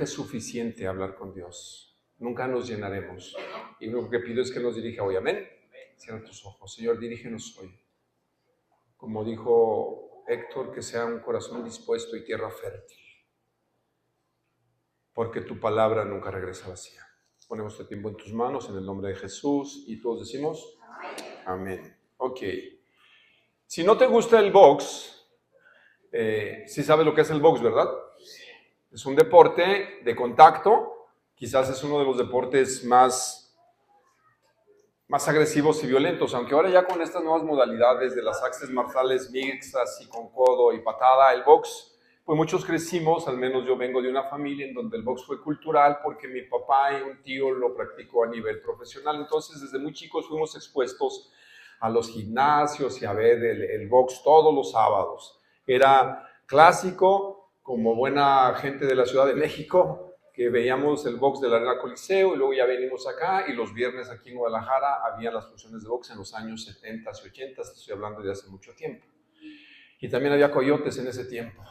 nunca es suficiente hablar con Dios. Nunca nos llenaremos. Y lo que pido es que nos dirija hoy. Amén. Cierra tus ojos. Señor, dirígenos hoy. Como dijo Héctor, que sea un corazón dispuesto y tierra fértil. Porque tu palabra nunca regresa vacía. Ponemos este tiempo en tus manos, en el nombre de Jesús. Y todos decimos, amén. Ok. Si no te gusta el box, sí sabes lo que es el box, ¿verdad? Es un deporte de contacto. Quizás es uno de los deportes más agresivos y violentos, aunque ahora ya con estas nuevas modalidades de las artes marciales mixtas y con codo y patada, el box, pues muchos crecimos, al menos yo vengo de una familia en donde el box fue cultural porque mi papá y un tío lo practicó a nivel profesional. Entonces desde muy chicos fuimos expuestos a los gimnasios y a ver el box todos los sábados. Era clásico, como buena gente de la Ciudad de México, que veíamos el box de la Arena Coliseo y luego ya venimos acá y los viernes aquí en Guadalajara había las funciones de box en los años 70 y 80, estoy hablando de hace mucho tiempo. Y también había coyotes en ese tiempo.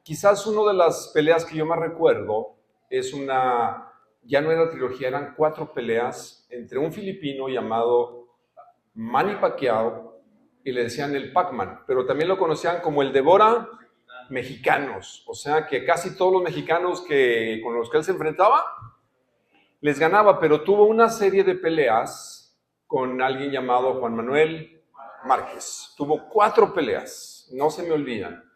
Quizás una de las peleas que yo más recuerdo es ya no era trilogía, eran 4 peleas entre un filipino llamado Manny Pacquiao y le decían el Pac-Man, pero también lo conocían como el Devora mexicanos, o sea que casi todos los mexicanos con los que él se enfrentaba les ganaba, pero tuvo una serie de peleas con alguien llamado Juan Manuel Márquez. Tuvo 4 peleas, no se me olvidan.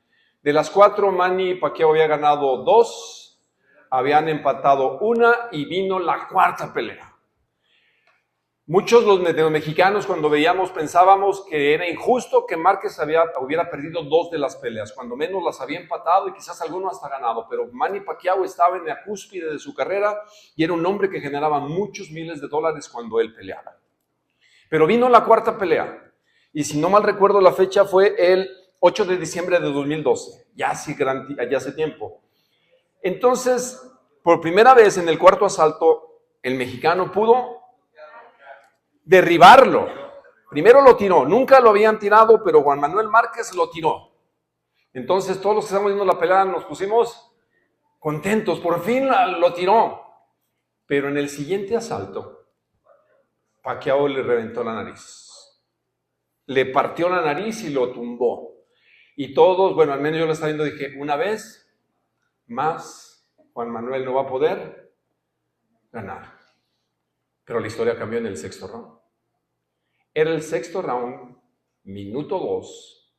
De las 4, Manny Pacquiao había ganado 2, habían empatado 1 y vino la 4ª pelea. Muchos de los mexicanos cuando veíamos pensábamos que era injusto que Márquez hubiera perdido 2 de las peleas, cuando menos las había empatado y quizás alguno hasta ganado, pero Manny Pacquiao estaba en la cúspide de su carrera y era un hombre que generaba muchos miles de dólares cuando él peleaba. Pero vino la 4ª pelea y si no mal recuerdo la fecha fue el 8 de diciembre de 2012, ya hace tiempo. Entonces, por primera vez en el 4º asalto, el mexicano pudo derribarlo. Primero lo tiró, nunca lo habían tirado, pero Juan Manuel Márquez lo tiró. Entonces todos los que estamos viendo la pelea nos pusimos contentos, por fin lo tiró. Pero en el siguiente asalto, Pacquiao le reventó la nariz. Le partió la nariz y lo tumbó. Y todos, bueno, al menos yo lo estaba viendo, dije, una vez más, Juan Manuel no va a poder ganar. Pero la historia cambió en el 6º round. Era el 6º round, minuto 2,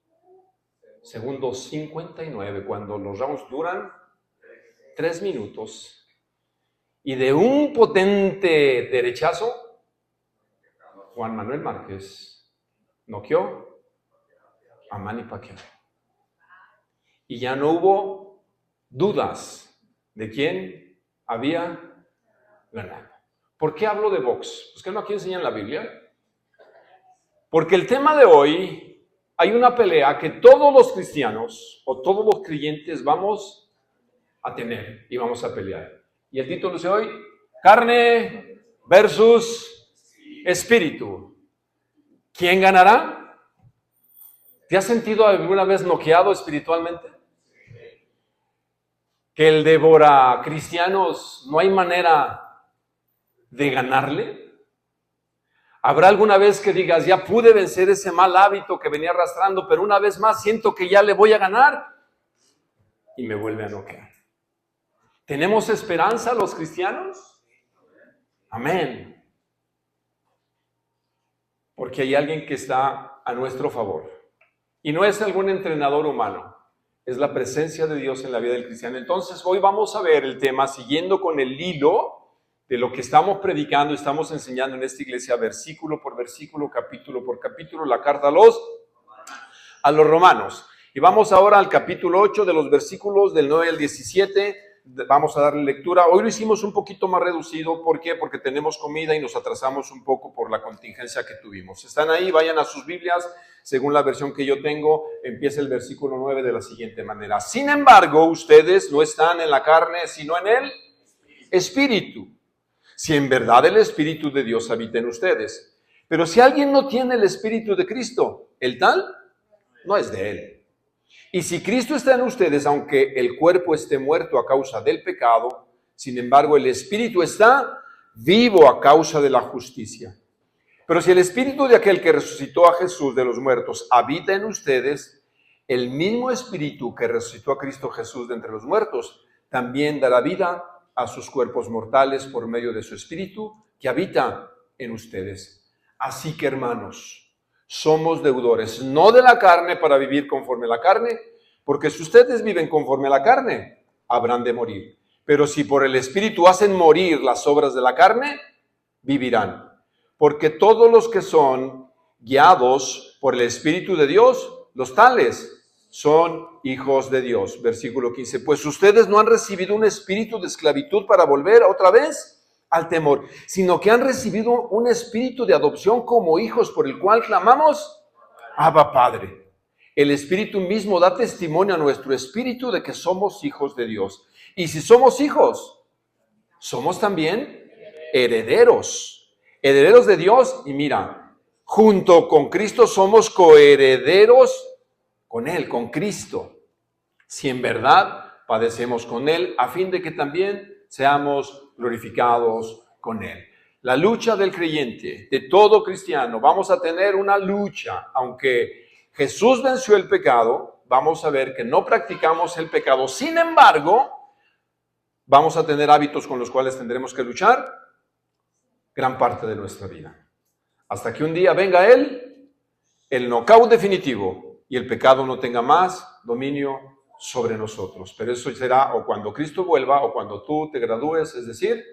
segundo 59, cuando los rounds duran 3 minutos. Y de un potente derechazo, Juan Manuel Márquez noqueó a Manny Pacquiao. Y ya no hubo dudas de quién había ganado. ¿Por qué hablo de box? Pues que no aquí enseñan la Biblia. Porque el tema de hoy, hay una pelea que todos los cristianos o todos los creyentes vamos a tener y vamos a pelear. Y el título de hoy, carne versus espíritu. ¿Quién ganará? ¿Te has sentido alguna vez noqueado espiritualmente? Que el devora cristianos no hay manera de ganarle. ¿Habrá alguna vez que digas, ya pude vencer ese mal hábito que venía arrastrando, pero una vez más siento que ya le voy a ganar? Y me vuelve a noquear. ¿Tenemos esperanza los cristianos? Amén. Porque hay alguien que está a nuestro favor. Y no es algún entrenador humano, es la presencia de Dios en la vida del cristiano. Entonces hoy vamos a ver el tema siguiendo con el hilo de lo que estamos predicando, estamos enseñando en esta iglesia versículo por versículo, capítulo por capítulo, la carta a los romanos. Y vamos ahora al capítulo 8 de los versículos del 9 al 17, vamos a darle lectura. Hoy lo hicimos un poquito más reducido, ¿por qué? Porque tenemos comida y nos atrasamos un poco por la contingencia que tuvimos. Están ahí, vayan a sus Biblias, según la versión que yo tengo, empieza el versículo 9 de la siguiente manera. Sin embargo, ustedes no están en la carne, sino en el Espíritu. Si en verdad el Espíritu de Dios habita en ustedes. Pero si alguien no tiene el Espíritu de Cristo, el tal no es de él. Y si Cristo está en ustedes, aunque el cuerpo esté muerto a causa del pecado, sin embargo el espíritu está vivo a causa de la justicia. Pero si el espíritu de aquel que resucitó a Jesús de los muertos habita en ustedes, el mismo espíritu que resucitó a Cristo Jesús de entre los muertos también dará vida a sus cuerpos mortales por medio de su espíritu que habita en ustedes. Así que, hermanos, somos deudores, no de la carne para vivir conforme a la carne, porque si ustedes viven conforme a la carne, habrán de morir. Pero si por el Espíritu hacen morir las obras de la carne, vivirán. Porque todos los que son guiados por el Espíritu de Dios, los tales son hijos de Dios. Versículo 15. Pues ustedes no han recibido un espíritu de esclavitud para volver otra vez al temor, sino que han recibido un espíritu de adopción como hijos, por el cual clamamos, Abba Padre. El Espíritu mismo da testimonio a nuestro espíritu de que somos hijos de Dios. Y si somos hijos, somos también herederos, herederos de Dios. Y mira, junto con Cristo somos coherederos con Él, con Cristo, si en verdad padecemos con Él, a fin de que también seamos glorificados con Él. La lucha del creyente, de todo cristiano, vamos a tener una lucha. Aunque Jesús venció el pecado, vamos a ver que no practicamos el pecado. Sin embargo, vamos a tener hábitos con los cuales tendremos que luchar gran parte de nuestra vida. Hasta que un día venga Él, el knockout definitivo, y el pecado no tenga más dominio sobre nosotros. Pero eso será o cuando Cristo vuelva o cuando tú te gradúes, es decir,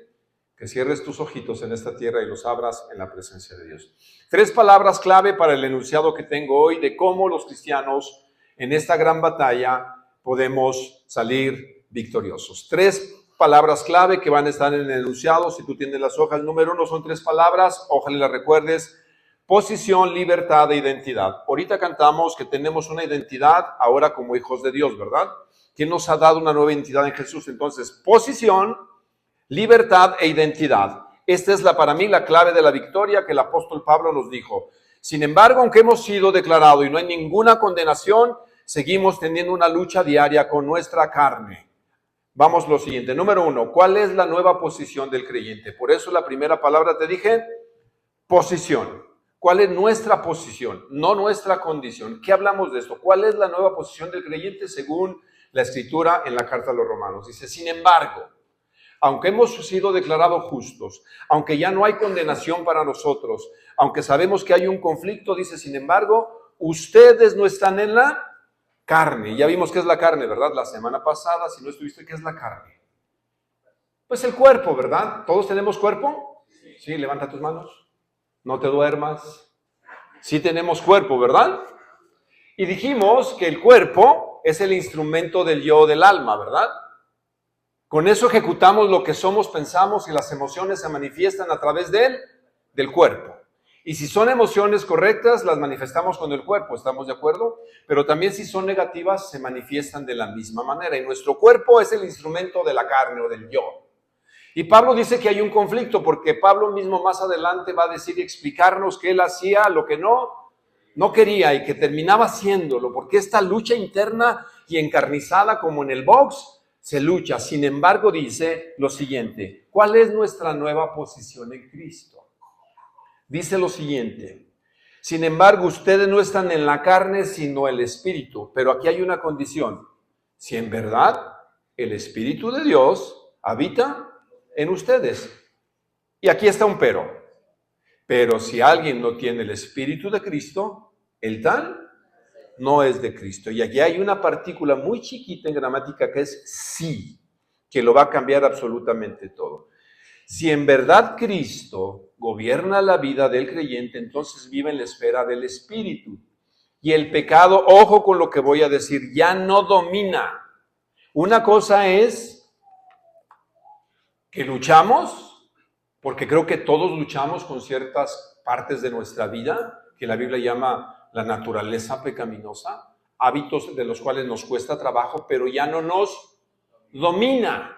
que cierres tus ojitos en esta tierra y los abras en la presencia de Dios. 3 palabras clave para el enunciado que tengo hoy de cómo los cristianos en esta gran batalla podemos salir victoriosos. 3 palabras clave que van a estar en el enunciado. Si tú tienes las hojas, número 1 son 3 palabras, ojalá las recuerdes. Posición, libertad e identidad. Ahorita cantamos que tenemos una identidad ahora como hijos de Dios, ¿verdad? ¿Quién nos ha dado una nueva identidad en Jesús? Entonces, posición, libertad e identidad. Esta es para mí la clave de la victoria que el apóstol Pablo nos dijo. Sin embargo, aunque hemos sido declarados y no hay ninguna condenación, seguimos teniendo una lucha diaria con nuestra carne. Vamos lo siguiente. Número 1, ¿cuál es la nueva posición del creyente? Por eso la primera palabra te dije, posición. ¿Cuál es nuestra posición? No nuestra condición. ¿Qué hablamos de esto? ¿Cuál es la nueva posición del creyente según la Escritura en la carta a los Romanos? Dice, sin embargo, aunque hemos sido declarados justos, aunque ya no hay condenación para nosotros, aunque sabemos que hay un conflicto, dice, sin embargo, ustedes no están en la carne. Ya vimos qué es la carne, ¿verdad? La semana pasada, si no estuviste, ¿qué es la carne? Pues el cuerpo, ¿verdad? ¿Todos tenemos cuerpo? Sí, levanta tus manos. No te duermas. Sí tenemos cuerpo, ¿verdad? Y dijimos que el cuerpo es el instrumento del yo del alma, ¿verdad? Con eso ejecutamos lo que somos, pensamos y las emociones se manifiestan a través del cuerpo. Y si son emociones correctas, las manifestamos con el cuerpo, ¿estamos de acuerdo? Pero también si son negativas, se manifiestan de la misma manera. Y nuestro cuerpo es el instrumento de la carne o del yo. Y Pablo dice que hay un conflicto porque Pablo mismo más adelante va a decir y explicarnos que él hacía lo que no quería y que terminaba haciéndolo, porque esta lucha interna y encarnizada como en el box se lucha. Sin embargo, dice lo siguiente, ¿cuál es nuestra nueva posición en Cristo? Dice lo siguiente, sin embargo, ustedes no están en la carne sino el Espíritu, pero aquí hay una condición, si en verdad el Espíritu de Dios habita en ustedes. Y aquí está un pero. Pero si alguien no tiene el Espíritu de Cristo, el tal no es de Cristo. Y aquí hay una partícula muy chiquita en gramática que es sí, que lo va a cambiar absolutamente todo. Si en verdad Cristo gobierna la vida del creyente, entonces vive en la esfera del Espíritu. Y el pecado, ojo con lo que voy a decir, ya no domina. Una cosa es que luchamos, porque creo que todos luchamos con ciertas partes de nuestra vida, que la Biblia llama la naturaleza pecaminosa, hábitos de los cuales nos cuesta trabajo, pero ya no nos domina.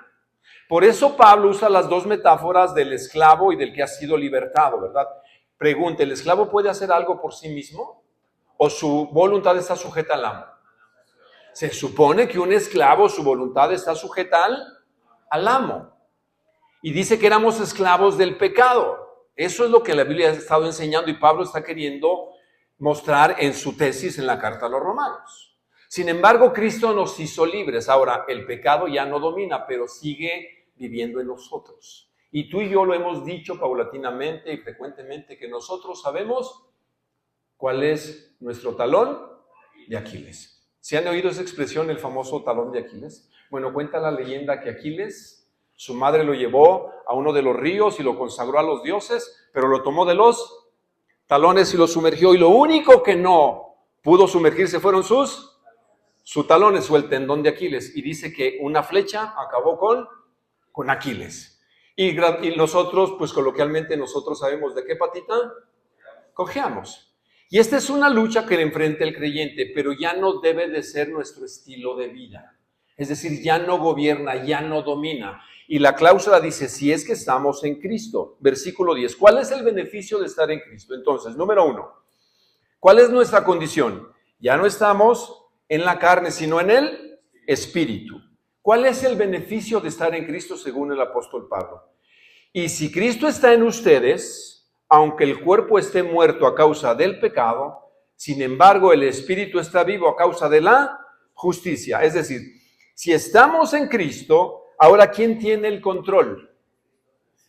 Por eso Pablo usa las 2 metáforas del esclavo y del que ha sido libertado, ¿verdad? Pregunta, ¿el esclavo puede hacer algo por sí mismo? ¿O su voluntad está sujeta al amo? Se supone que un esclavo, su voluntad está sujeta al amo. Y dice que éramos esclavos del pecado. Eso es lo que la Biblia ha estado enseñando y Pablo está queriendo mostrar en su tesis en la carta a los Romanos. Sin embargo, Cristo nos hizo libres. Ahora, el pecado ya no domina, pero sigue viviendo en nosotros. Y tú y yo lo hemos dicho paulatinamente y frecuentemente, que nosotros sabemos cuál es nuestro talón de Aquiles. ¿Se han oído esa expresión, el famoso talón de Aquiles? Bueno, cuenta la leyenda que Aquiles, su madre lo llevó a uno de los ríos y lo consagró a los dioses, pero lo tomó de los talones y lo sumergió, y lo único que no pudo sumergirse fueron sus talones o el tendón de Aquiles, y dice que una flecha acabó con Aquiles. Y nosotros, pues coloquialmente nosotros sabemos de qué patita cojeamos. Y esta es una lucha que le enfrenta el creyente, pero ya no debe de ser nuestro estilo de vida. Es decir, ya no gobierna, ya no domina. Y la cláusula dice, si es que estamos en Cristo. Versículo 10. ¿Cuál es el beneficio de estar en Cristo? Entonces, número 1, ¿cuál es nuestra condición? Ya no estamos en la carne, sino en el Espíritu. ¿Cuál es el beneficio de estar en Cristo según el apóstol Pablo? Y si Cristo está en ustedes, aunque el cuerpo esté muerto a causa del pecado, sin embargo el Espíritu está vivo a causa de la justicia. Es decir, si estamos en Cristo, ahora ¿quién tiene el control?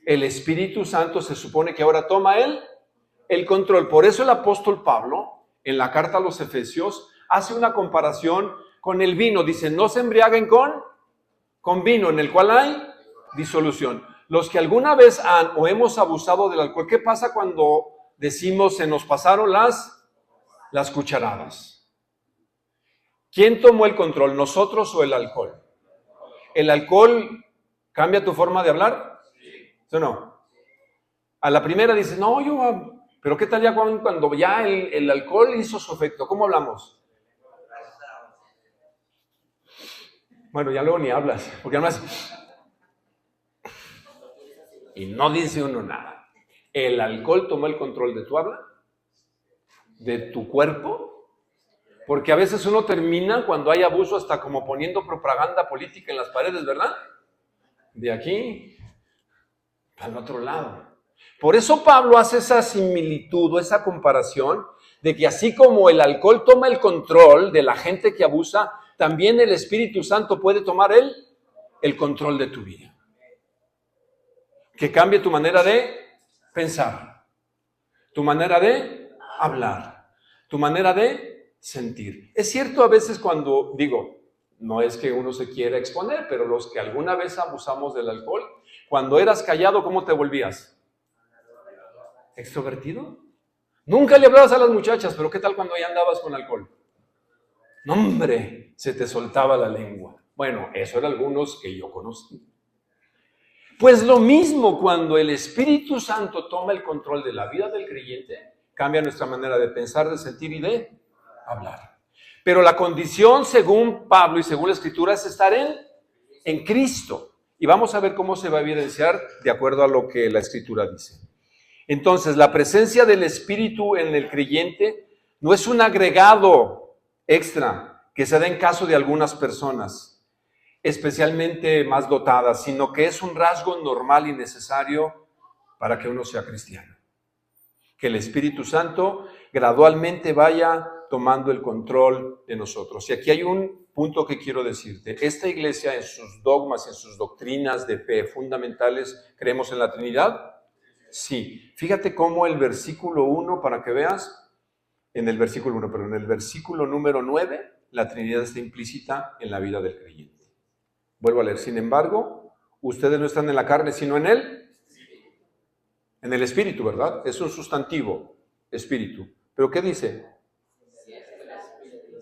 El Espíritu Santo se supone que ahora toma el control. Por eso el apóstol Pablo, en la carta a los Efesios, hace una comparación con el vino. Dice, no se embriaguen con vino en el cual hay disolución. Los que alguna vez han o hemos abusado del alcohol, ¿qué pasa cuando decimos se nos pasaron las cucharadas? ¿Quién tomó el control, nosotros o el alcohol? ¿El alcohol cambia tu forma de hablar? ¿Sí o no? A la primera dices, no, pero ¿qué tal ya cuando ya el alcohol hizo su efecto? ¿Cómo hablamos? Bueno, ya luego ni hablas, porque además... Y no dice uno nada. ¿El alcohol tomó el control de tu habla? ¿De tu cuerpo? Porque a veces uno termina, cuando hay abuso, hasta como poniendo propaganda política en las paredes, ¿verdad? De aquí al otro lado. Por eso Pablo hace esa similitud o esa comparación de que así como el alcohol toma el control de la gente que abusa, también el Espíritu Santo puede tomar el control de tu vida. Que cambie tu manera de pensar, tu manera de hablar, tu manera de sentir. Es cierto a veces cuando digo, no es que uno se quiera exponer, pero los que alguna vez abusamos del alcohol, cuando eras callado, ¿cómo te volvías? ¿Extrovertido? Nunca le hablabas a las muchachas, pero ¿qué tal cuando ya andabas con alcohol? No, hombre, se te soltaba la lengua. Bueno, eso eran algunos que yo conocí. Pues lo mismo cuando el Espíritu Santo toma el control de la vida del creyente, cambia nuestra manera de pensar, de sentir y de hablar. Pero la condición, según Pablo y según la Escritura, es estar en Cristo. Y vamos a ver cómo se va a evidenciar de acuerdo a lo que la Escritura dice. Entonces, la presencia del Espíritu en el creyente no es un agregado extra que se da en caso de algunas personas, especialmente más dotadas, sino que es un rasgo normal y necesario para que uno sea cristiano. Que el Espíritu Santo gradualmente vaya tomando el control de nosotros. Y aquí hay un punto que quiero decirte. Esta iglesia, en sus dogmas, en sus doctrinas de fe fundamentales, ¿creemos en la Trinidad? Sí. Fíjate cómo el versículo 1, para que veas, en el versículo 1, pero en el versículo número 9, la Trinidad está implícita en la vida del creyente. Vuelvo a leer, sin embargo, ustedes no están en la carne, sino en el Espíritu, ¿verdad? Es un sustantivo, Espíritu. ¿Pero qué dice?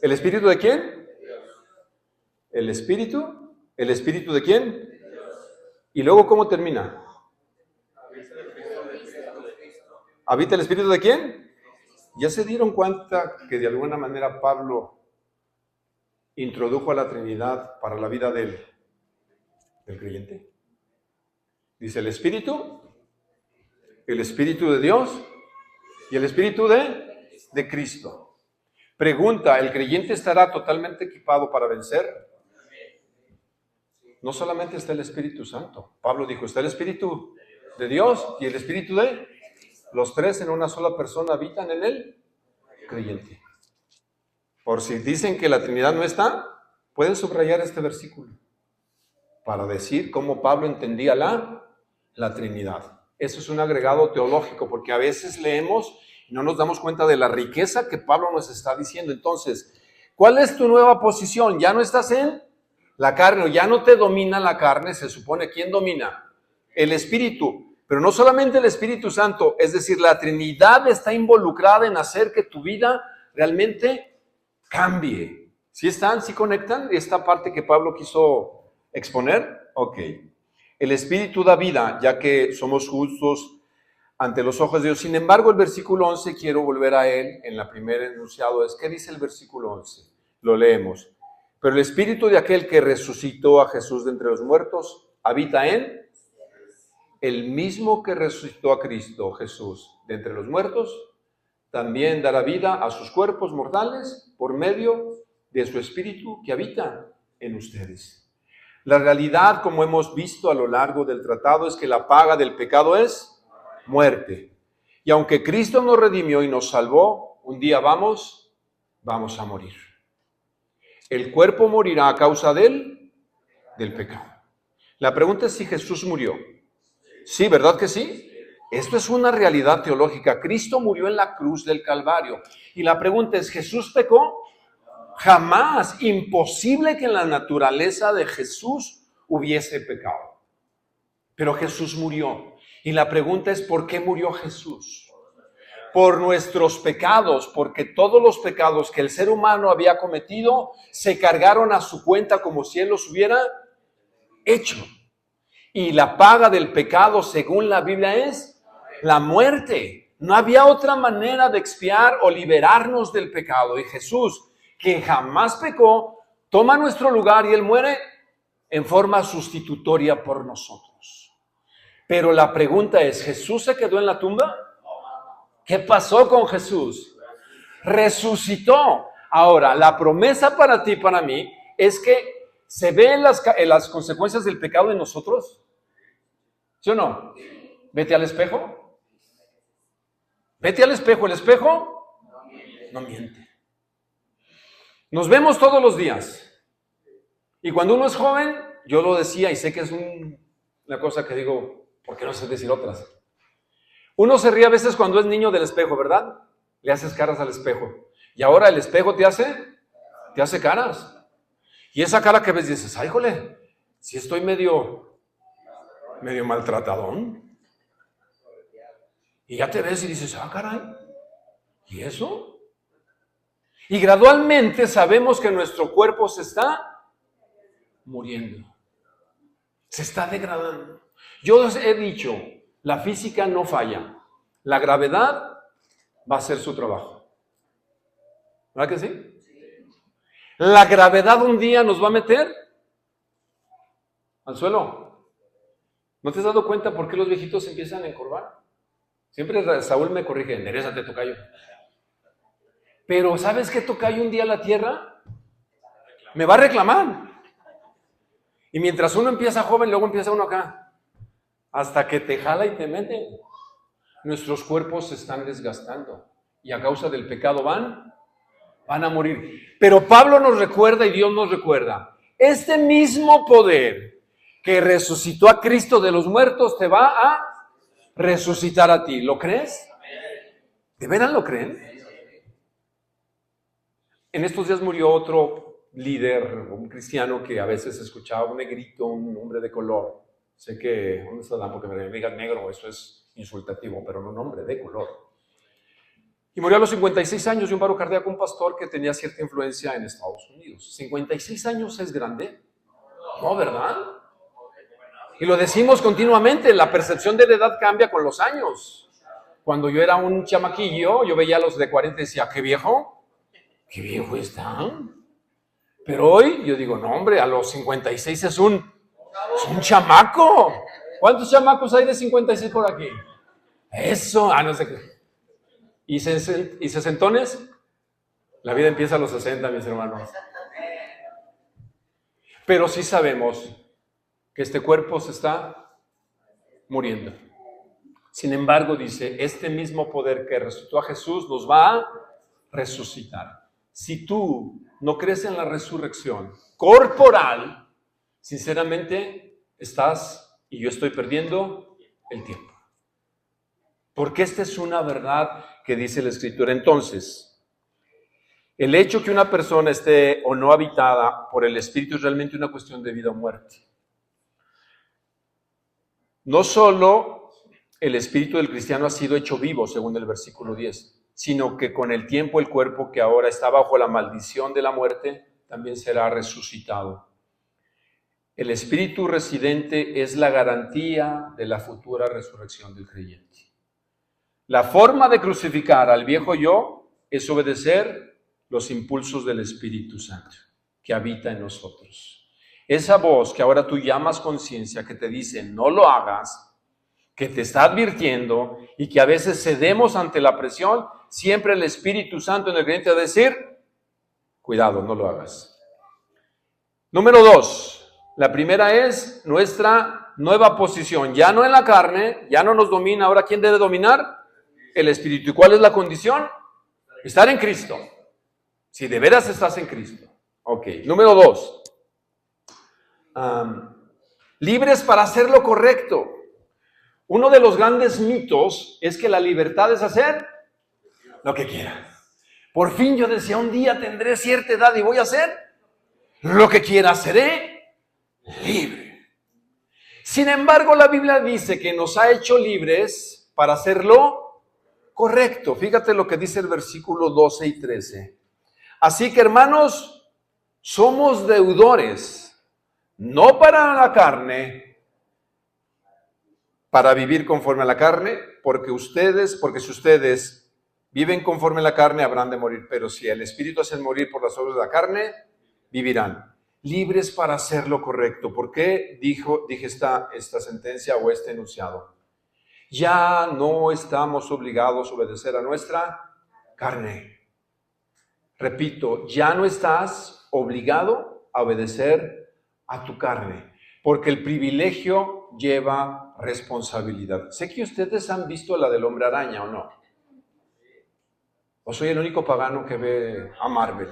¿El Espíritu de quién? ¿El Espíritu? ¿El Espíritu de quién? Y luego, ¿cómo termina? ¿Habita el Espíritu de quién? ¿Ya se dieron cuenta que de alguna manera Pablo introdujo a la Trinidad para la vida del creyente? Dice el Espíritu de Dios y el Espíritu de Cristo. Pregunta, ¿el creyente estará totalmente equipado para vencer? No solamente está el Espíritu Santo. Pablo dijo, está el Espíritu de Dios y el Espíritu de... Los tres en una sola persona habitan en el creyente. Por si dicen que la Trinidad no está, pueden subrayar este versículo para decir cómo Pablo entendía la Trinidad. Eso es un agregado teológico, porque a veces leemos y no nos damos cuenta de la riqueza que Pablo nos está diciendo. Entonces, ¿cuál es tu nueva posición? Ya no estás en la carne, o ya no te domina la carne, se supone. ¿Quién domina? El Espíritu. Pero no solamente el Espíritu Santo, es decir, la Trinidad está involucrada en hacer que tu vida realmente cambie. ¿Sí están? ¿Sí conectan esta parte que Pablo quiso exponer? Ok. El Espíritu da vida, ya que somos justos ante los ojos de Dios. Sin embargo, el versículo 11, quiero volver a él en la primera enunciado. ¿Qué dice el versículo 11? Lo leemos. Pero el Espíritu de aquel que resucitó a Jesús de entre los muertos habita en el mismo que resucitó a Cristo Jesús de entre los muertos, también dará vida a sus cuerpos mortales por medio de su Espíritu que habita en ustedes. La realidad, como hemos visto a lo largo del tratado, es que la paga del pecado es muerte. Y aunque Cristo nos redimió y nos salvó, un día vamos a morir. El cuerpo morirá a causa del pecado. La pregunta es si Jesús murió. Sí, ¿verdad que sí? Esto es una realidad teológica. Cristo murió en la cruz del Calvario. Y la pregunta es, ¿Jesús pecó? Jamás. Imposible que en la naturaleza de Jesús hubiese pecado. Pero Jesús murió. Y la pregunta es, ¿por qué murió Jesús? Por nuestros pecados, porque todos los pecados que el ser humano había cometido se cargaron a su cuenta como si él los hubiera hecho. Y la paga del pecado, según la Biblia, es la muerte. No había otra manera de expiar o liberarnos del pecado. Y Jesús, que jamás pecó, toma nuestro lugar y Él muere en forma sustitutoria por nosotros. Pero la pregunta es, ¿Jesús se quedó en la tumba? ¿Qué pasó con Jesús? Resucitó. Ahora, la promesa para ti y para mí es que se ven las consecuencias del pecado en nosotros. ¿Sí o no? Vete al espejo. Vete al espejo. El espejo no miente. Nos vemos todos los días. Y cuando uno es joven, yo lo decía y sé que es una cosa que digo, ¿por qué no sé decir otras? Uno se ríe a veces cuando es niño del espejo, ¿verdad? Le haces caras al espejo. Y ahora el espejo te hace caras. Y esa cara que ves dices, ay, jole, si estoy medio maltratadón. Y ya te ves y dices, ah, caray, ¿y eso? Y gradualmente sabemos que nuestro cuerpo se está muriendo. Se está degradando. Yo les he dicho, la física no falla. La gravedad va a hacer su trabajo. ¿Verdad que sí? La gravedad un día nos va a meter al suelo. ¿No te has dado cuenta por qué los viejitos se empiezan a encorvar? Siempre Saúl me corrige, enderézate, tocayo. Pero ¿sabes qué, tocayo? Un día la tierra me va a reclamar. Y mientras uno empieza joven, luego empieza uno acá. Hasta que te jala y te mete. Nuestros cuerpos se están desgastando. Y a causa del pecado van a morir. Pero Pablo nos recuerda y Dios nos recuerda. Este mismo poder que resucitó a Cristo de los muertos te va a resucitar a ti. ¿Lo crees? ¿De veras lo creen? En estos días murió otro líder, un cristiano que a veces escuchaba un negrito, un hombre de color. Sé que, ¿dónde está Dan? Porque me digan negro, eso es insultativo, pero no un hombre de color. Y murió a los 56 años de un paro cardíaco, un pastor que tenía cierta influencia en Estados Unidos. ¿56 años es grande? No, ¿verdad? Y lo decimos continuamente, la percepción de la edad cambia con los años. Cuando yo era un chamaquillo, yo veía a los de 40 y decía, ¿qué viejo están? Pero hoy yo digo, no hombre, a los 56 es un chamaco. ¿Cuántos chamacos hay de 56 por aquí? Eso, no sé qué. ¿Y sesentones? La vida empieza a los 60, mis hermanos. Pero sí sabemos que este cuerpo se está muriendo. Sin embargo, dice, este mismo poder que resucitó a Jesús nos va a resucitar. Si tú no crees en la resurrección corporal, sinceramente estás, y yo estoy perdiendo el tiempo. Porque esta es una verdad que dice la Escritura. Entonces, el hecho que una persona esté o no habitada por el Espíritu es realmente una cuestión de vida o muerte. No solo el espíritu del cristiano ha sido hecho vivo, según el versículo 10, sino que con el tiempo el cuerpo que ahora está bajo la maldición de la muerte también será resucitado. El espíritu residente es la garantía de la futura resurrección del creyente. La forma de crucificar al viejo yo es obedecer los impulsos del Espíritu Santo que habita en nosotros. Esa voz que ahora tú llamas conciencia, que te dice no lo hagas, que te está advirtiendo y que a veces cedemos ante la presión, siempre el Espíritu Santo en el creyente va a decir, cuidado, no lo hagas. Número 2, la primera es nuestra nueva posición, ya no en la carne, ya no nos domina, ahora ¿quién debe dominar? El Espíritu. ¿Y cuál es la condición? Estar en Cristo. Si de veras estás en Cristo. Ok, número 2, libres para hacer lo correcto. Uno de los grandes mitos es que la libertad es hacer lo que quiera. Por fin yo decía, un día tendré cierta edad y voy a hacer lo que quiera, seré libre. Sin embargo, la Biblia dice que nos ha hecho libres para hacerlo correcto. Fíjate lo que dice el versículo 12 y 13. Así que, hermanos, somos deudores, no para la carne, para vivir conforme a la carne, porque si ustedes viven conforme a la carne, habrán de morir. Pero si el Espíritu hace morir por las obras de la carne, vivirán. Libres para hacer lo correcto. ¿Por qué dije esta sentencia o este enunciado? Ya no estamos obligados a obedecer a nuestra carne. Repito, ya no estás obligado a obedecer a tu carne, porque el privilegio lleva responsabilidad. Sé que ustedes han visto la del Hombre Araña, ¿o no? ¿O soy el único pagano que ve a Marvel?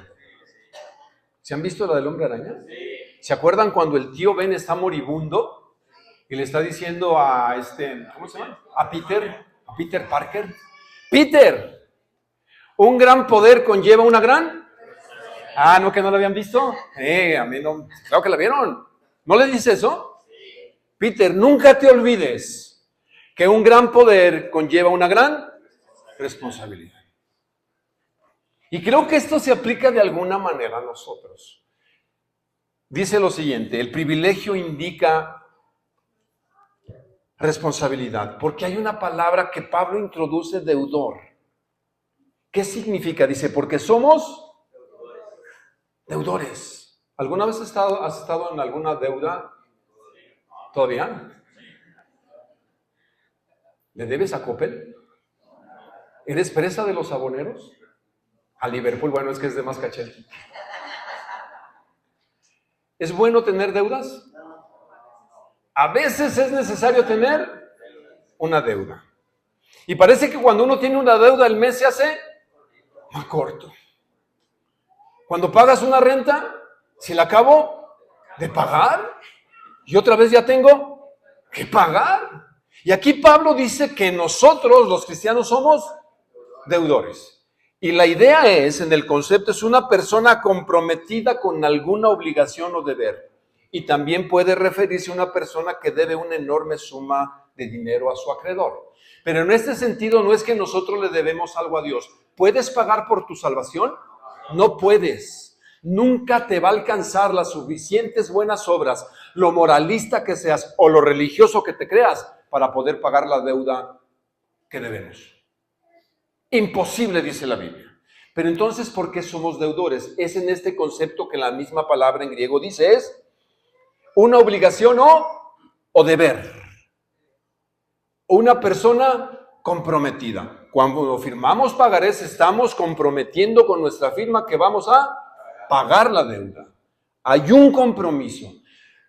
¿Se han visto la del Hombre Araña? ¿Se acuerdan cuando el tío Ben está moribundo y le está diciendo a ¿cómo se llama? A Peter Parker. Peter, un gran poder conlleva una gran... ¿no que no la habían visto? A mí no, claro que la vieron. ¿No le dice eso? Peter, nunca te olvides que un gran poder conlleva una gran responsabilidad. Y creo que esto se aplica de alguna manera a nosotros. Dice lo siguiente, el privilegio indica responsabilidad, porque hay una palabra que Pablo introduce, deudor. ¿Qué significa? Dice, porque somos deudores. ¿Alguna vez has estado en alguna deuda? ¿Todavía? ¿Le debes a Coppel? ¿Eres presa de los saboneros? A Liverpool, bueno, es que es de más caché. ¿Es bueno tener deudas? A veces es necesario tener una deuda. Y parece que cuando uno tiene una deuda, el mes se hace más corto. Cuando pagas una renta, si la acabo de pagar, y otra vez ya tengo que pagar. Y aquí Pablo dice que nosotros, los cristianos, somos deudores. Y la idea es, en el concepto, es una persona comprometida con alguna obligación o deber. Y también puede referirse a una persona que debe una enorme suma de dinero a su acreedor. Pero en este sentido no es que nosotros le debemos algo a Dios. ¿Puedes pagar por tu salvación? No puedes. Nunca te va a alcanzar las suficientes buenas obras, lo moralista que seas o lo religioso que te creas, para poder pagar la deuda que debemos. Imposible, dice la Biblia. Pero entonces, ¿por qué somos deudores? Es en este concepto que la misma palabra en griego dice, es una obligación o deber. O una persona comprometida. Cuando firmamos pagarés, estamos comprometiendo con nuestra firma que vamos a pagar la deuda. Hay un compromiso.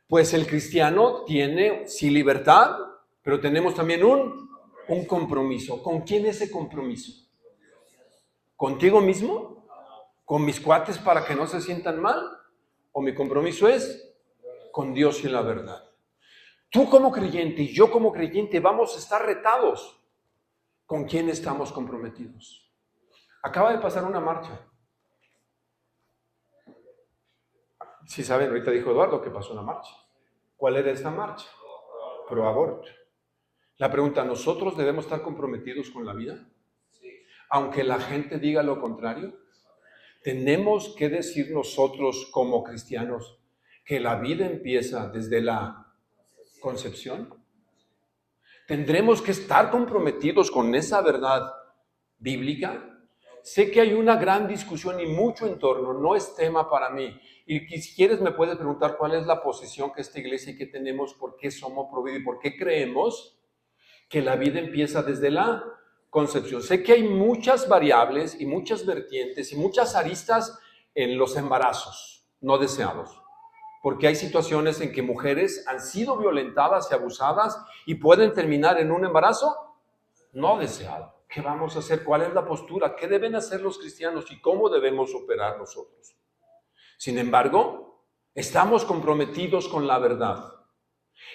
Pues el cristiano tiene, sí, libertad, pero tenemos también un compromiso. ¿Con quién es ese compromiso? ¿Contigo mismo? ¿Con mis cuates para que no se sientan mal? ¿O mi compromiso es con Dios y la verdad? Tú como creyente y yo como creyente vamos a estar retados. ¿Con quién estamos comprometidos? Acaba de pasar una marcha. Si saben, ahorita dijo Eduardo que pasó una marcha. ¿Cuál era esta marcha? Pro aborto. La pregunta, ¿nosotros debemos estar comprometidos con la vida? Aunque la gente diga lo contrario. ¿Tenemos que decir nosotros como cristianos que la vida empieza desde la concepción? ¿Tendremos que estar comprometidos con esa verdad bíblica? Sé que hay una gran discusión y mucho en torno, no es tema para mí. Y si quieres me puedes preguntar cuál es la posición que esta iglesia y que tenemos, por qué somos Provido y por qué creemos que la vida empieza desde la concepción. Sé que hay muchas variables y muchas vertientes y muchas aristas en los embarazos no deseados, porque hay situaciones en que mujeres han sido violentadas y abusadas y pueden terminar en un embarazo no deseado. ¿Qué vamos a hacer? ¿Cuál es la postura? ¿Qué deben hacer los cristianos y cómo debemos operar nosotros? Sin embargo, estamos comprometidos con la verdad.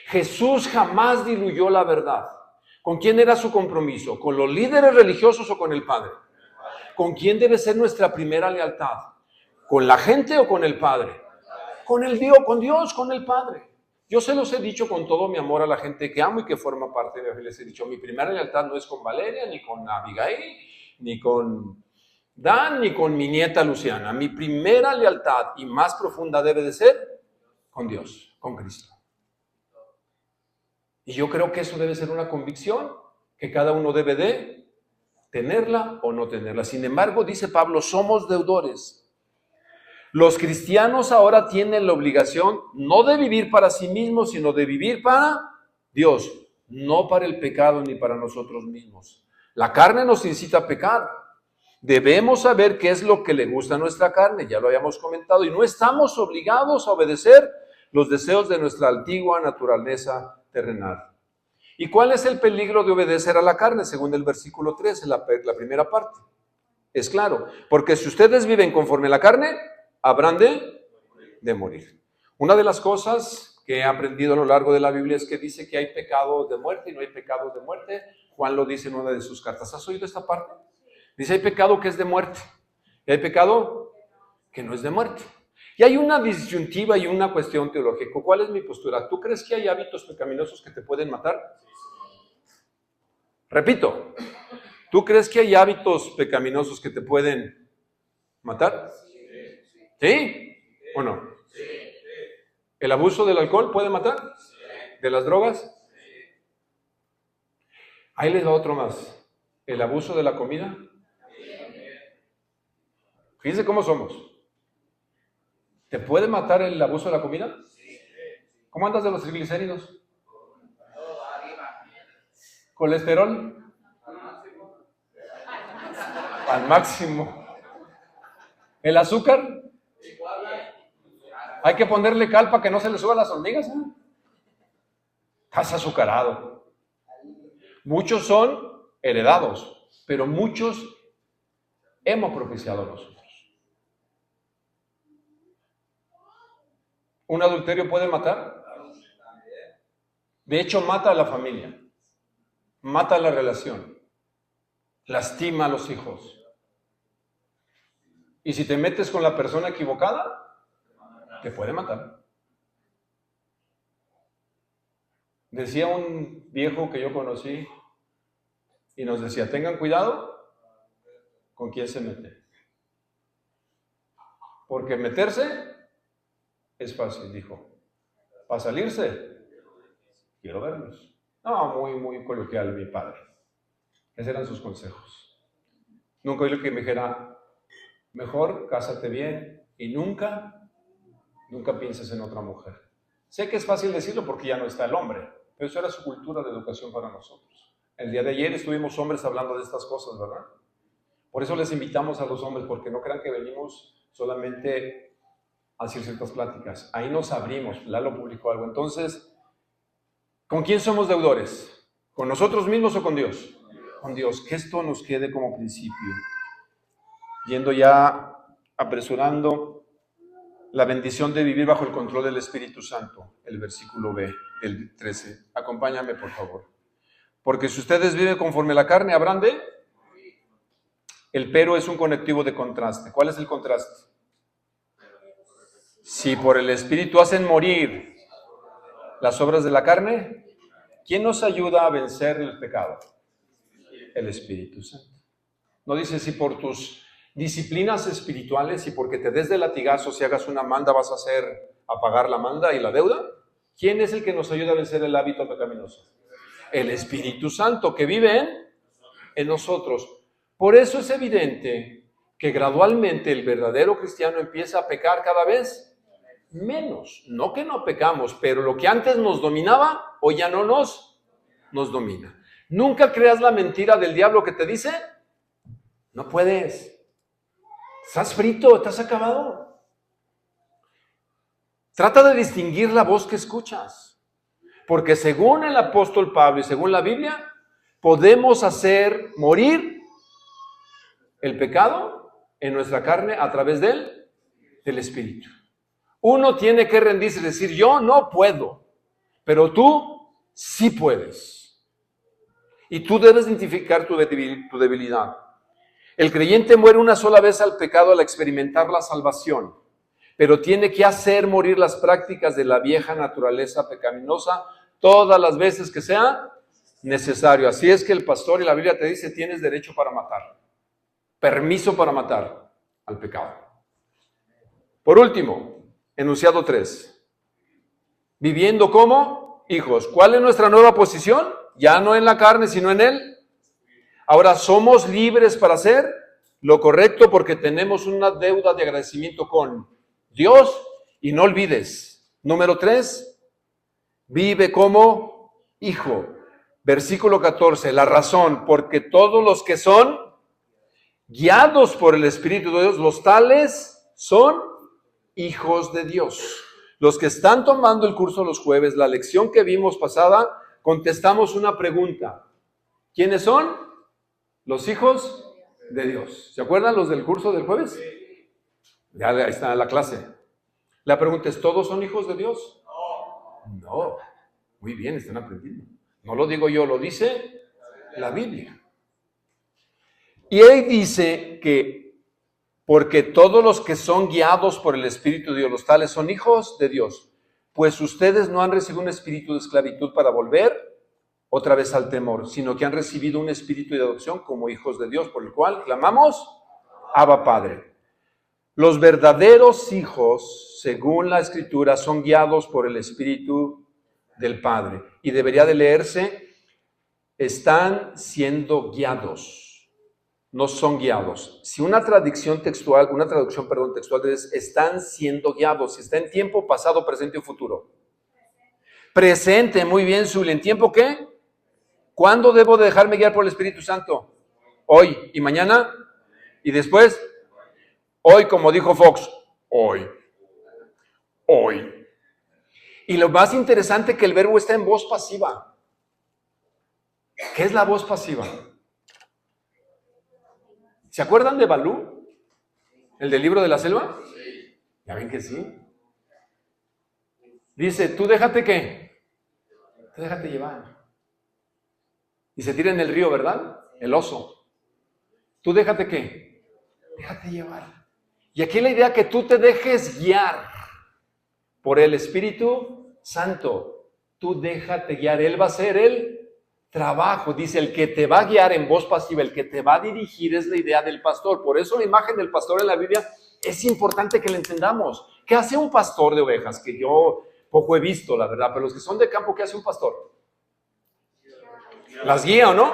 Jesús jamás diluyó la verdad. ¿Con quién era su compromiso? ¿Con los líderes religiosos o con el Padre? ¿Con quién debe ser nuestra primera lealtad? ¿Con la gente o con el Padre? Con Dios, con el Padre. Yo se los he dicho con todo mi amor a la gente que amo y que forma parte de la familia. Les he dicho, mi primera lealtad no es con Valeria, ni con Abigail, ni con Dan, ni con mi nieta Luciana. Mi primera lealtad y más profunda debe de ser con Dios, con Cristo. Y yo creo que eso debe ser una convicción que cada uno debe de tenerla o no tenerla. Sin embargo, dice Pablo, somos deudores. Los cristianos ahora tienen la obligación no de vivir para sí mismos, sino de vivir para Dios, no para el pecado ni para nosotros mismos. La carne nos incita a pecar. Debemos saber qué es lo que le gusta a nuestra carne, ya lo habíamos comentado, y no estamos obligados a obedecer los deseos de nuestra antigua naturaleza terrenal. ¿Y cuál es el peligro de obedecer a la carne? Según el versículo 13, la primera parte. Es claro, porque si ustedes viven conforme a la carne, habrán de morir. Una de las cosas que he aprendido a lo largo de la Biblia es que dice que hay pecados de muerte y no hay pecados de muerte. Juan lo dice en una de sus cartas. ¿Has oído esta parte? Dice, hay pecado que es de muerte y hay pecado que no es de muerte. Y hay una disyuntiva y una cuestión teológica. ¿Cuál es mi postura? ¿Tú crees que hay hábitos pecaminosos que te pueden matar? Repito, ¿tú crees que hay hábitos pecaminosos que te pueden matar? ¿Sí? ¿O no? ¿El abuso del alcohol puede matar? ¿De las drogas? Ahí les va otro más. ¿El abuso de la comida? Fíjense cómo somos. ¿Te puede matar el abuso de la comida? ¿Cómo andas de los triglicéridos? ¿Colesterol? Al máximo. ¿El azúcar? Hay que ponerle cal para que no se le suban las hormigas. Estás azucarado. Muchos son heredados, pero muchos hemos propiciado nosotros. ¿Un adulterio puede matar? De hecho, mata a la familia, mata la relación, lastima a los hijos. Y si te metes con la persona equivocada, te puede matar. Decía un viejo que yo conocí y nos decía, tengan cuidado con quién se mete. Porque meterse es fácil, dijo. Para salirse, quiero verlos. No, muy coloquial mi padre. Esos eran sus consejos. Nunca oí lo que me dijera, mejor cásate bien y nunca pienses en otra mujer. Sé que es fácil decirlo porque ya no está el hombre, pero eso era su cultura de educación para nosotros. El día de ayer estuvimos hombres hablando de estas cosas, ¿verdad? Por eso les invitamos a los hombres, porque no crean que venimos solamente a hacer ciertas pláticas. Ahí nos abrimos, Lalo publicó algo. Entonces, ¿con quién somos deudores? ¿Con nosotros mismos o con Dios? Con Dios. Que esto nos quede como principio. Yendo ya, apresurando, la bendición de vivir bajo el control del Espíritu Santo, el versículo B, el 13. Acompáñame, por favor. Porque si ustedes viven conforme a la carne, habrán de... El pero es un conectivo de contraste. ¿Cuál es el contraste? Si por el Espíritu hacen morir las obras de la carne, ¿quién nos ayuda a vencer el pecado? El Espíritu Santo. No dice si por tus disciplinas espirituales y porque te des de latigazos y hagas una manda vas a pagar la manda y la deuda. ¿Quién es el que nos ayuda a vencer el hábito pecaminoso? El Espíritu Santo que vive en nosotros. Por eso es evidente que gradualmente el verdadero cristiano empieza a pecar cada vez menos. No que no pecamos, pero lo que antes nos dominaba, hoy ya no nos domina. Nunca creas la mentira del diablo que te dice, no puedes. Estás frito, estás acabado. Trata de distinguir la voz que escuchas. Porque según el apóstol Pablo y según la Biblia, podemos hacer morir el pecado en nuestra carne a través del Espíritu. Uno tiene que rendirse y decir, yo no puedo, pero tú sí puedes. Y tú debes identificar tu debilidad. El creyente muere una sola vez al pecado al experimentar la salvación, pero tiene que hacer morir las prácticas de la vieja naturaleza pecaminosa todas las veces que sea necesario. Así es que el pastor y la Biblia te dice, tienes derecho para matar, permiso para matar al pecado. Por último, enunciado 3, viviendo como hijos. ¿Cuál es nuestra nueva posición? Ya no en la carne, sino en él. Ahora somos libres para hacer lo correcto porque tenemos una deuda de agradecimiento con Dios. Y no olvides, número 3, vive como hijo. Versículo 14, la razón, porque todos los que son guiados por el Espíritu de Dios, los tales son hijos de Dios. Los que están tomando el curso los jueves, la lección que vimos pasada, contestamos una pregunta. ¿Quiénes son? Los hijos de Dios. ¿Se acuerdan los del curso del jueves? Ya ahí está la clase. La pregunta es, ¿todos son hijos de Dios? No. Muy bien, están aprendiendo. No lo digo yo, lo dice la Biblia. Y ahí dice que porque todos los que son guiados por el Espíritu de Dios, los tales son hijos de Dios, pues ustedes no han recibido un espíritu de esclavitud para volver otra vez al temor, sino que han recibido un espíritu de adopción como hijos de Dios, por el cual clamamos, Abba Padre. Los verdaderos hijos, según la Escritura, son guiados por el Espíritu del Padre. Y debería de leerse, están siendo guiados, no son guiados. Si una traducción textual es, están siendo guiados, si está en tiempo pasado, presente o futuro. Presente, muy bien, Zul. ¿En tiempo qué? ¿Cuándo debo de dejarme guiar por el Espíritu Santo? Hoy. ¿Y mañana? ¿Y después? Hoy, como dijo Fox. Hoy. Y lo más interesante que el verbo está en voz pasiva. ¿Qué es la voz pasiva? ¿Se acuerdan de Balú? ¿El del libro de la selva? Ya ven que sí. Dice, tú déjate ¿qué? Tú déjate llevar. Y se tira en el río, ¿verdad? El oso. Tú déjate ¿qué? Déjate llevar. Y aquí la idea que tú te dejes guiar por el Espíritu Santo. Tú déjate guiar. Él va a hacer el trabajo. Dice, el que te va a guiar en voz pasiva, el que te va a dirigir es la idea del pastor. Por eso la imagen del pastor en la Biblia es importante que la entendamos. ¿Qué hace un pastor de ovejas? Que yo poco he visto, la verdad. Pero los que son de campo, ¿qué hace un pastor? ¿Las guía o no?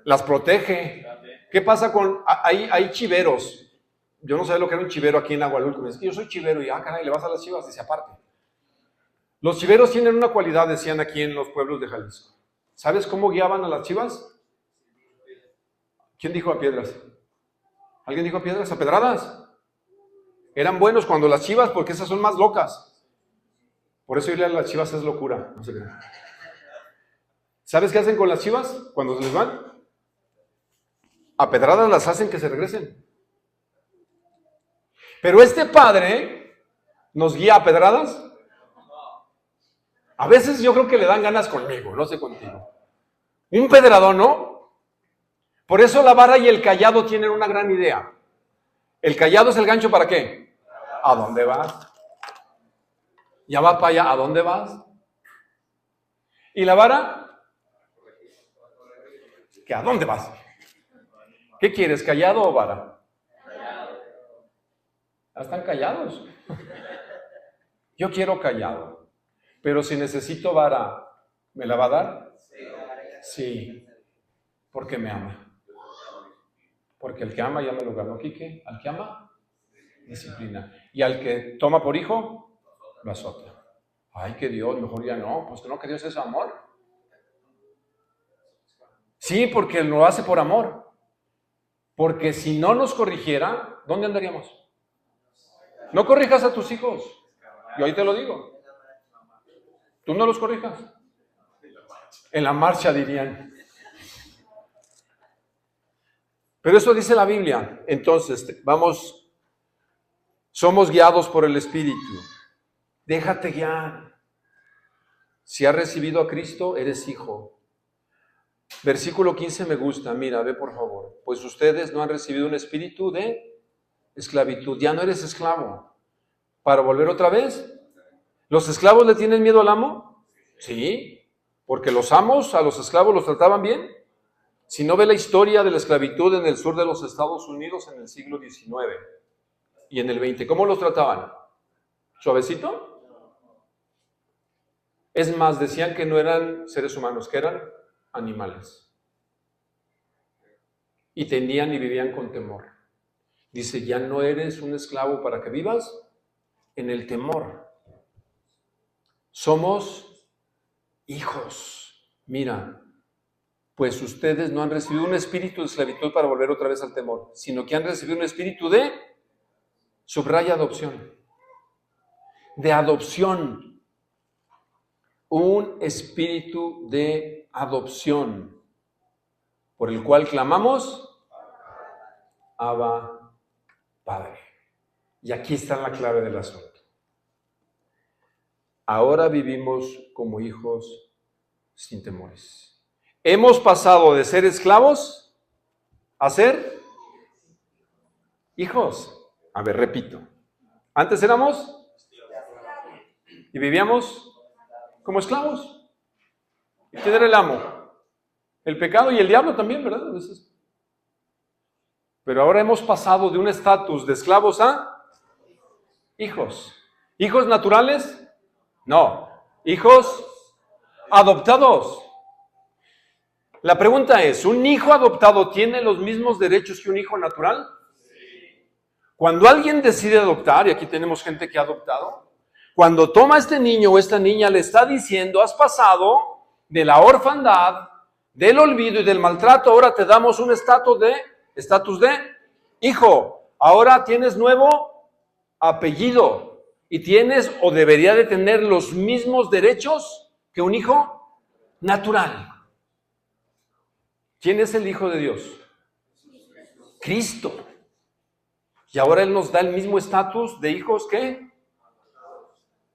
Las protege. ¿Qué pasa con... Hay chiveros. Yo no sabía lo que era un chivero aquí en Agualulco. Me dice, yo soy chivero. Y caray, le vas a las chivas y se aparte. Los chiveros tienen una cualidad, decían aquí en los pueblos de Jalisco. ¿Sabes cómo guiaban a las chivas? ¿Quién dijo a piedras? ¿Alguien dijo a piedras? ¿A pedradas? Eran buenos cuando las chivas, porque esas son más locas. Por eso irle a las chivas es locura. No sé qué. ¿Sabes qué hacen con las chivas cuando se les van? A pedradas las hacen que se regresen. Pero este padre nos guía a pedradas. A veces yo creo que le dan ganas conmigo, no sé contigo. Un pedradón, ¿no? Por eso la vara y el cayado tienen una gran idea. El cayado es el gancho ¿para qué? ¿A dónde vas? Ya va para allá, ¿a dónde vas? ¿Y la vara? ¿Que a dónde vas? ¿Qué quieres, callado o vara? Ya están callados. Yo quiero callado. Pero si necesito vara, ¿me la va a dar? Sí. Porque me ama. Porque el que ama ya me lo ganó Quique. Al que ama, disciplina. Y al que toma por hijo, lo azota. Ay, que Dios, mejor ya no. Pues no, que Dios es amor. Sí, porque lo hace por amor. Porque si no nos corrigiera, ¿dónde andaríamos? No corrijas a tus hijos. Yo ahí te lo digo. Tú no los corrijas. En la marcha dirían. Pero eso dice la Biblia. Entonces, vamos, somos guiados por el Espíritu. Déjate guiar. Si has recibido a Cristo, eres hijo. Versículo 15 me gusta. Mira, ve por favor. Pues ustedes no han recibido un espíritu de esclavitud. Ya no eres esclavo. ¿Para volver otra vez? ¿Los esclavos le tienen miedo al amo? Sí. Porque los amos a los esclavos los trataban bien. Si no ve la historia de la esclavitud en el sur de los Estados Unidos en el siglo XIX y en el XX, ¿cómo los trataban? ¿Suavecito? Es más, decían que no eran seres humanos, que eran animales. Y tenían y vivían con temor. Dice, ya no eres un esclavo para que vivas en el temor. Somos hijos. Mira, pues ustedes no han recibido un espíritu de esclavitud para volver otra vez al temor, sino que han recibido un espíritu de, subraya, adopción. De adopción. Un espíritu de adopción, por el cual clamamos, Abba, Padre. Y aquí está la clave del asunto. Ahora vivimos como hijos sin temores. Hemos pasado de ser esclavos a ser hijos. A ver, repito. Antes éramos y vivíamos como esclavos. ¿Y quién era el amo? El pecado y el diablo también, ¿verdad? A veces. Pero ahora hemos pasado de un estatus de esclavos a hijos. ¿Hijos naturales? No. Hijos adoptados. La pregunta es, ¿un hijo adoptado tiene los mismos derechos que un hijo natural? Cuando alguien decide adoptar, y aquí tenemos gente que ha adoptado, cuando toma a este niño o esta niña, le está diciendo, has pasado de la orfandad, del olvido y del maltrato, ahora te damos un estatus de hijo. Ahora tienes nuevo apellido y tienes o debería de tener los mismos derechos que un hijo natural. ¿Quién es el Hijo de Dios? Cristo. Y ahora Él nos da el mismo estatus de hijos que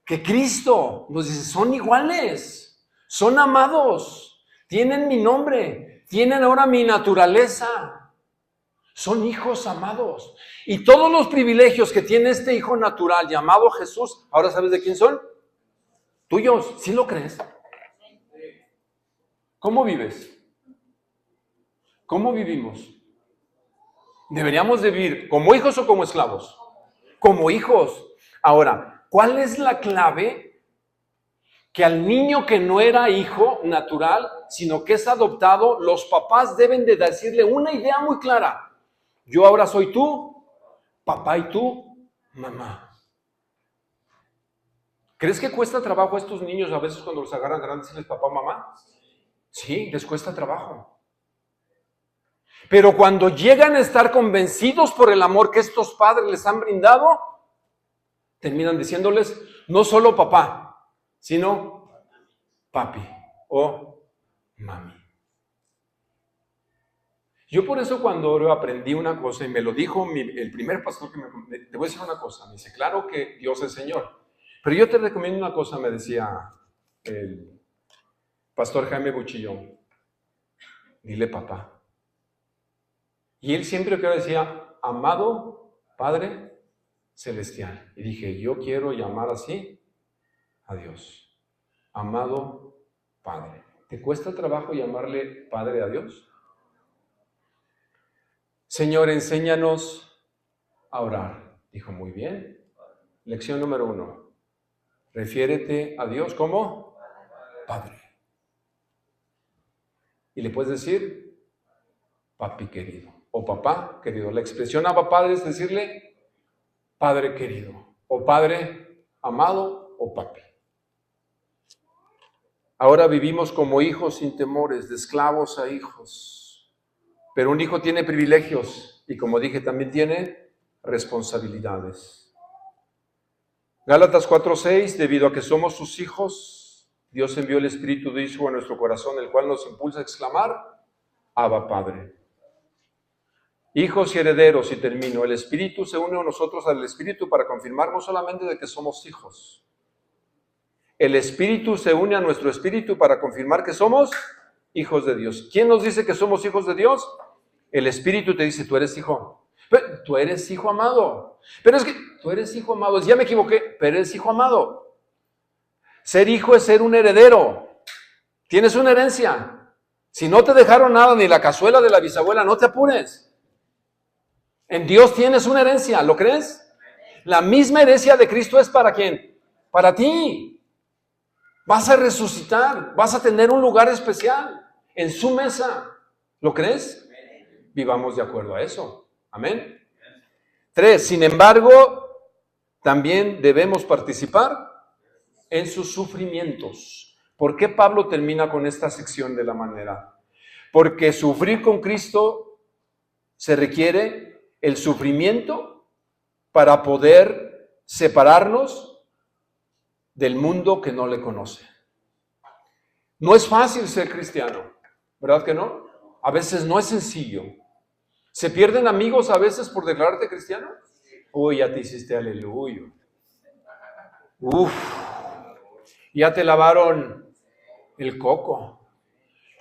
Cristo. Nos dice, son iguales, son amados, tienen mi nombre, tienen ahora mi naturaleza. Son hijos amados. Y todos los privilegios que tiene este hijo natural llamado Jesús, ¿ahora sabes de quién son? Tuyos. ¿Sí lo crees? ¿Cómo vives? ¿Cómo vivimos? ¿Deberíamos de vivir como hijos o como esclavos? Como hijos. Ahora, ¿cuál es la clave? Que al niño que no era hijo natural, sino que es adoptado, los papás deben de decirle una idea muy clara. Yo ahora soy tú, papá, y tú, mamá. ¿Crees que cuesta trabajo a estos niños a veces cuando los agarran grandes decirles papá, mamá? Sí, les cuesta trabajo. Pero cuando llegan a estar convencidos por el amor que estos padres les han brindado, terminan diciéndoles no solo papá, sino papi o mami. Yo por eso cuando oro aprendí una cosa y me lo dijo el primer pastor que te voy a decir una cosa, me dice, claro que Dios es Señor, pero yo te recomiendo una cosa, me decía el pastor Jaime Buchillón, dile papá. Y él siempre que decía, amado Padre Celestial. Y dije, yo quiero llamar así a Dios. Amado Padre. ¿Te cuesta trabajo llamarle Padre a Dios? Señor, enséñanos a orar. Dijo, muy bien. Lección número 1. Refiérete a Dios como Padre. Y le puedes decir, papi querido. O papá querido. La expresión Abba Padre es decirle Padre querido, o Padre amado, o papi. Ahora vivimos como hijos sin temores, de esclavos a hijos. Pero un hijo tiene privilegios y, como dije, también tiene responsabilidades. Gálatas 4:6, debido a que somos sus hijos, Dios envió el Espíritu de Hijo a nuestro corazón, el cual nos impulsa a exclamar, Abba Padre. Hijos y herederos, y termino, el Espíritu se une a nosotros al Espíritu para confirmar no solamente de que somos hijos. El Espíritu se une a nuestro espíritu para confirmar que somos hijos de Dios. ¿Quién nos dice que somos hijos de Dios? El Espíritu te dice, tú eres hijo. Pero tú eres hijo amado. Pero es que tú eres hijo amado. Ya me equivoqué, pero eres hijo amado. Ser hijo es ser un heredero. Tienes una herencia. Si no te dejaron nada, ni la cazuela de la bisabuela, no te apures. En Dios tienes una herencia, ¿lo crees? La misma herencia de Cristo es ¿para quién? Para ti. Vas a resucitar, vas a tener un lugar especial en su mesa. ¿Lo crees? Vivamos de acuerdo a eso. Amén. 3. Sin embargo, también debemos participar en sus sufrimientos. ¿Por qué Pablo termina con esta sección de la manera? Porque sufrir con Cristo se requiere el sufrimiento para poder separarnos del mundo que no le conoce. No es fácil ser cristiano, ¿verdad que no? A veces no es sencillo. ¿Se pierden amigos a veces por declararte cristiano? Uy, ya te hiciste aleluya. Uf, ya te lavaron el coco.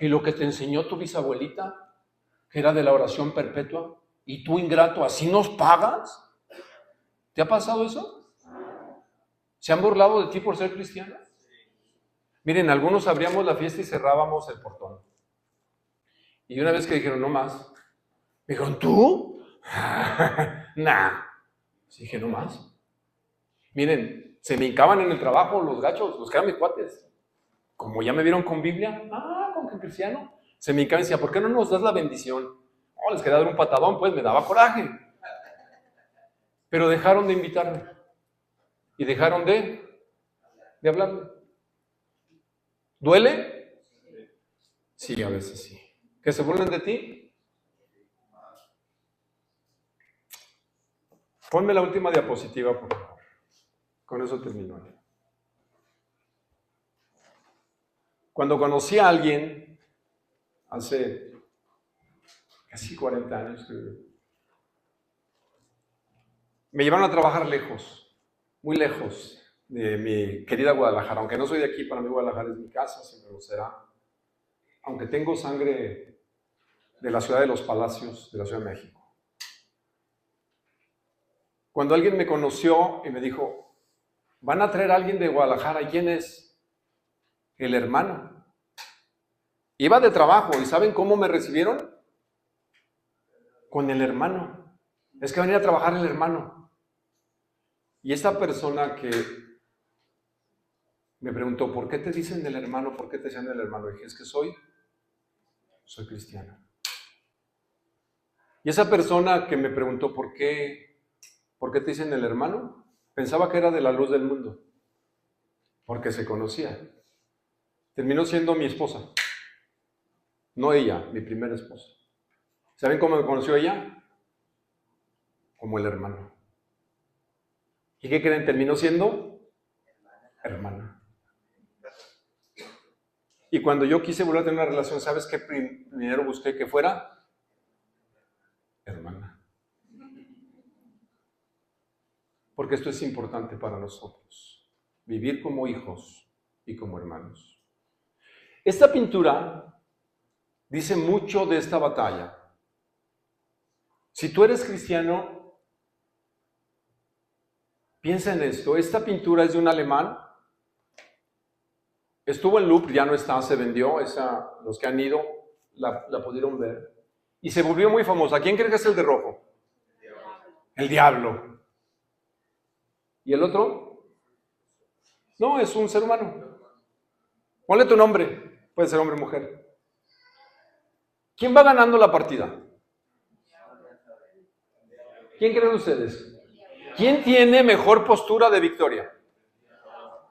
Y lo que te enseñó tu bisabuelita, que era de la oración perpetua, y tú, ingrato, ¿así nos pagas? ¿Te ha pasado eso? ¿Se han burlado de ti por ser cristiano? Miren, algunos abríamos la fiesta y cerrábamos el portón. Y una vez que dijeron, no más, me dijeron, ¿tú? Nah. Dije, no más. Miren, se me hincaban en el trabajo los gachos, los que eran mis cuates. Como ya me vieron con Biblia, con que cristiano, se me hincaban y decía, ¿por qué no nos das la bendición? Les quería dar un patadón, pues me daba coraje. Pero dejaron de invitarme. Y dejaron de hablarme. ¿Duele? Sí, a veces sí. ¿Que se burlen de ti? Ponme la última diapositiva, por favor. Con eso termino. Cuando conocí a alguien, hace casi 40 años, creo, me llevaron a trabajar lejos, muy lejos de mi querida Guadalajara. Aunque no soy de aquí, para mí Guadalajara es mi casa, siempre lo será. Aunque tengo sangre de la ciudad de los Palacios, de la Ciudad de México. Cuando alguien me conoció y me dijo, van a traer a alguien de Guadalajara, ¿y quién es? El hermano. Iba de trabajo, ¿y saben cómo me recibieron? Con el hermano. Es que venía a trabajar el hermano. Y esta persona que me preguntó, ¿por qué te dicen del hermano? ¿Por qué te dicen del hermano? Y dije, es que soy cristiano. Y esa persona que me preguntó, ¿por qué te dicen el hermano? Pensaba que era de la luz del mundo. porque se conocía. Terminó siendo mi esposa. No ella, mi primera esposa. ¿Saben cómo me conoció ella? Como el hermano. ¿Y qué creen? Terminó siendo hermana. Y cuando yo quise volver a tener una relación, ¿sabes qué primero busqué que fuera? Hermana. Porque esto es importante para nosotros. Vivir como hijos y como hermanos. Esta pintura dice mucho de esta batalla. Si tú eres cristiano, piensa en esto. Esta pintura es de un alemán. Estuvo en Louvre, ya no está, se vendió. Los que han ido la pudieron ver. Y se volvió muy famosa. ¿Quién cree que es el de rojo? El diablo. ¿Y el otro? No, es un ser humano. Ponle tu nombre. Puede ser hombre o mujer. ¿Quién va ganando la partida? ¿Quién creen ustedes? ¿Quién tiene mejor postura de victoria?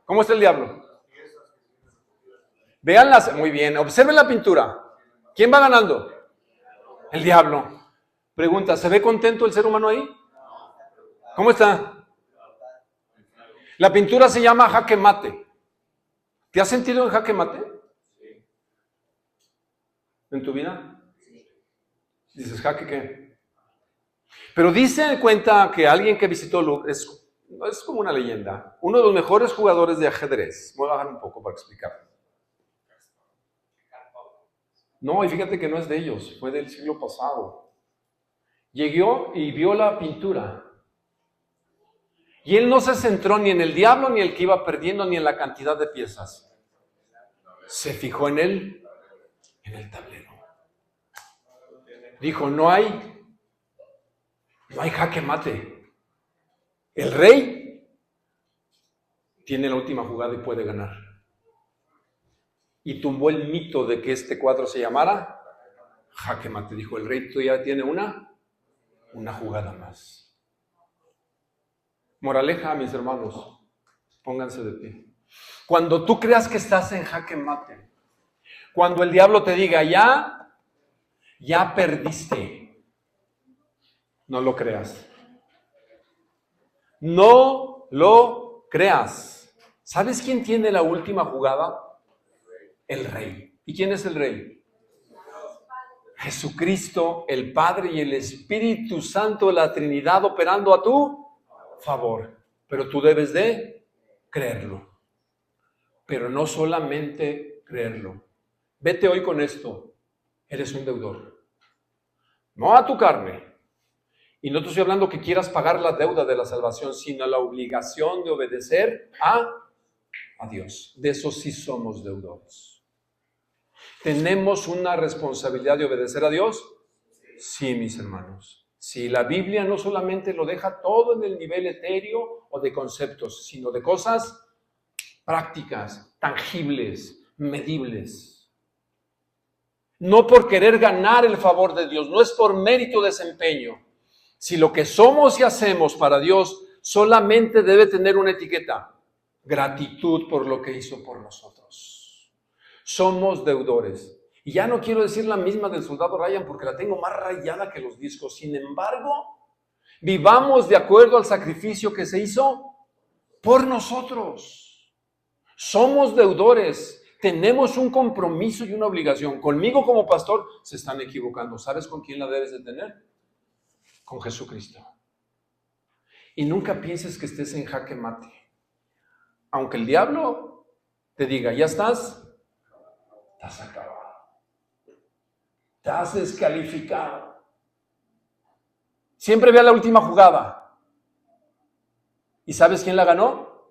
¿Cómo está el diablo? Véanlas, muy bien, observen la pintura. ¿Quién va ganando? El diablo. Pregunta, ¿se ve contento el ser humano ahí? ¿Cómo está? La pintura se llama jaque mate. ¿Te has sentido en jaque mate? ¿En tu vida? Dices, ¿jaque qué? Pero dice cuenta que alguien que visitó Louvre, es como una leyenda, uno de los mejores jugadores de ajedrez. Voy a bajar un poco para explicar. No, y fíjate que no es de ellos, fue del siglo pasado. Llegó y vio la pintura. Y él no se centró ni en el diablo, ni el que iba perdiendo, ni en la cantidad de piezas. Se fijó en él, en el tablero. Dijo, no hay jaque mate. El rey tiene la última jugada y puede ganar. Y tumbó el mito de que este cuadro se llamara jaque mate. Dijo, el rey todavía tiene una jugada más. Moraleja, mis hermanos, pónganse de pie. Cuando tú creas que estás en jaque mate, cuando el diablo te diga, ya perdiste, no lo creas. No lo creas. ¿Sabes quién tiene la última jugada? El rey. ¿Y quién es el rey? Jesucristo, el Padre y el Espíritu Santo, la Trinidad operando a tu favor. Pero tú debes de creerlo. Pero no solamente creerlo. Vete hoy con esto. Eres un deudor. No a tu carne. Y no te estoy hablando que quieras pagar la deuda de la salvación, sino la obligación de obedecer a Dios. De eso sí somos deudores. ¿Tenemos una responsabilidad de obedecer a Dios? Sí, mis hermanos. Sí, la Biblia no solamente lo deja todo en el nivel etéreo o de conceptos, sino de cosas prácticas, tangibles, medibles. No por querer ganar el favor de Dios, no es por mérito de desempeño. Si lo que somos y hacemos para Dios solamente debe tener una etiqueta, gratitud por lo que hizo por nosotros. Somos deudores. Y ya no quiero decir la misma del soldado Ryan porque la tengo más rayada que los discos. Sin embargo, vivamos de acuerdo al sacrificio que se hizo por nosotros. Somos deudores. Tenemos un compromiso y una obligación. Conmigo como pastor se están equivocando. ¿Sabes con quién la debes de tener? Con Jesucristo. Y nunca pienses que estés en jaque mate. Aunque el diablo te diga, ya estás acabado. Te has descalificado. Siempre ve a la última jugada. ¿Y sabes quién la ganó?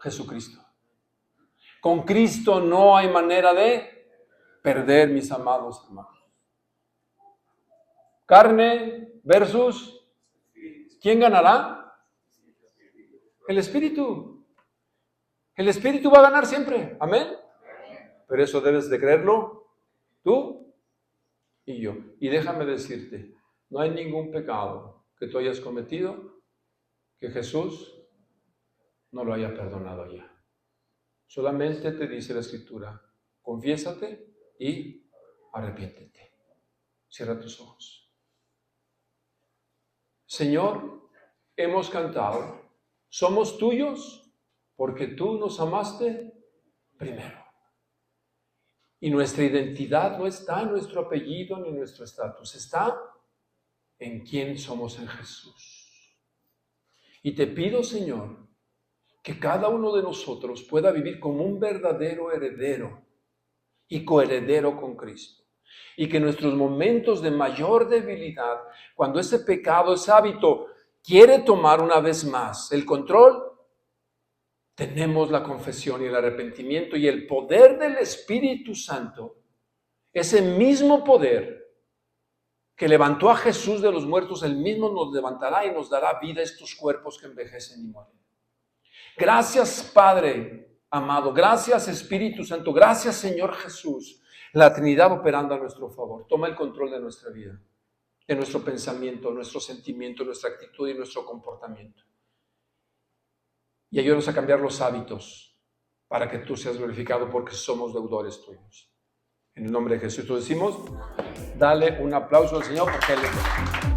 Jesucristo. Con Cristo no hay manera de perder, mis amados hermanos. Carne versus ¿quién ganará? El Espíritu. El Espíritu va a ganar siempre. Amén. Pero eso debes de creerlo tú y yo. Y déjame decirte, no hay ningún pecado que tú hayas cometido que Jesús no lo haya perdonado ya. Solamente te dice la Escritura, confiésate y arrepiéntete. Cierra tus ojos. Señor, hemos cantado, somos tuyos porque tú nos amaste primero. Y nuestra identidad no está en nuestro apellido ni en nuestro estatus, está en quién somos en Jesús. Y te pido, Señor, que cada uno de nosotros pueda vivir como un verdadero heredero y coheredero con Cristo. Y que en nuestros momentos de mayor debilidad, cuando ese pecado, ese hábito quiere tomar una vez más el control, tenemos la confesión y el arrepentimiento y el poder del Espíritu Santo, ese mismo poder que levantó a Jesús de los muertos, el mismo nos levantará y nos dará vida a estos cuerpos que envejecen y mueren. Gracias, Padre amado, gracias, Espíritu Santo, gracias, Señor Jesús, la Trinidad operando a nuestro favor. Toma el control de nuestra vida, de nuestro pensamiento, nuestro sentimiento, nuestra actitud y nuestro comportamiento. Y ayúdanos a cambiar los hábitos para que tú seas glorificado, porque somos deudores tuyos. En el nombre de Jesús, decimos, dale un aplauso al Señor porque Él es.